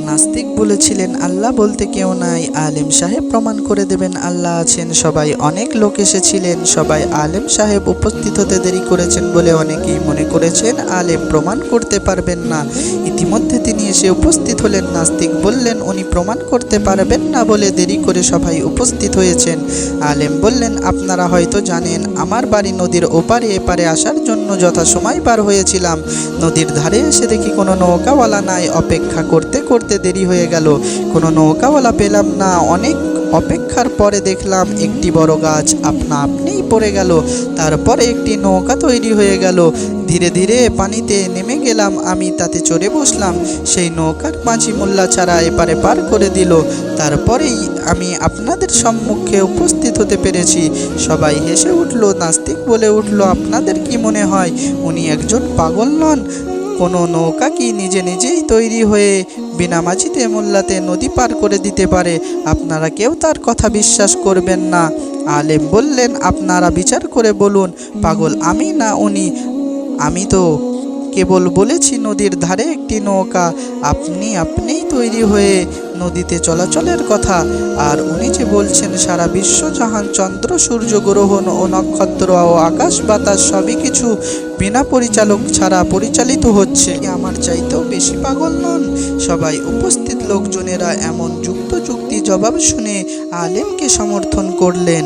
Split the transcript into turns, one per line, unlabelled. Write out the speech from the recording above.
নাস্তিক বলেছিলেন আল্লাহ বলতে কেউ নাই। আলেম সাহেব প্রমাণ করে দেবেন আল্লাহ আছেন। সবাই অনেক লোক এসেছিলেন, সবাই আলেম সাহেব উপস্থিত হতে দেরি করেছেন বলে অনেকেই মনে করেছেন আলেম প্রমাণ করতে পারবেন না। ইতিমধ্যে তিনি এসে উপস্থিত হলেন। নাস্তিক বললেন উনি প্রমাণ করতে পারবেন না বলে দেরি করে সবাই উপস্থিত হয়েছেন। আলেম বললেন আপনারা হয়তো জানেন আমার বাড়ি নদীর ওপারে, এপারে আসার জন্য যথাসময় পার হয়েছিলাম। নদীর ধারে এসে দেখি কোনো নৌকাওয়ালা নাই। অপেক্ষা করতে করতে দেরি হয়ে গেল, কোনো নৌকাওয়ালা পেলাম না। অনেক অপেক্ষার পরে দেখলাম একটি বড় গাছ আপনা আপনিই পড়ে গেল। তারপরে একটি নৌকা তৈরি হয়ে গেল। ধীরে ধীরে পানিতে নেমে গেলাম আমি, তাতে চড়ে বসলাম। সেই নৌকার মাঝি মোল্লা ছাড়া এপারে পার করে দিল। তারপরেই আমি আপনাদের সম্মুখে উপস্থিত হতে পেরেছি। সবাই হেসে উঠল। নাস্তিক বলে উঠল আপনাদের কি মনে হয় উনি একজন পাগল নন? কোনো নৌকা কি নিজে নিজেই তৈরি হয়ে বিনা মাঝিতে মোল্লাতে নদী পার করে দিতে পারে? আপনারা কেউ তার কথা বিশ্বাস করবেন না। আলেম বললেন আপনারা বিচার করে বলুন পাগল আমি না উনি? আমি তো কেবল বলেছি নদীর ধারে একটি নৌকা আপনিই তৈরি হয়ে নদীতে চলাচলের কথা। আর উনি যে বলছেন সারা বিশ্বজাহান চন্দ্র সূর্য গ্রহণ ও নক্ষত্র ও আকাশ বাতাস সবই কিছু বিনা পরিচালক ছাড়া পরিচালিত হচ্ছে। আমার চাইতেও বেশি পাগল নন? সবাই উপস্থিত লোকজনেরা এমন যুক্তি জবাব শুনে আলেমকে সমর্থন করলেন।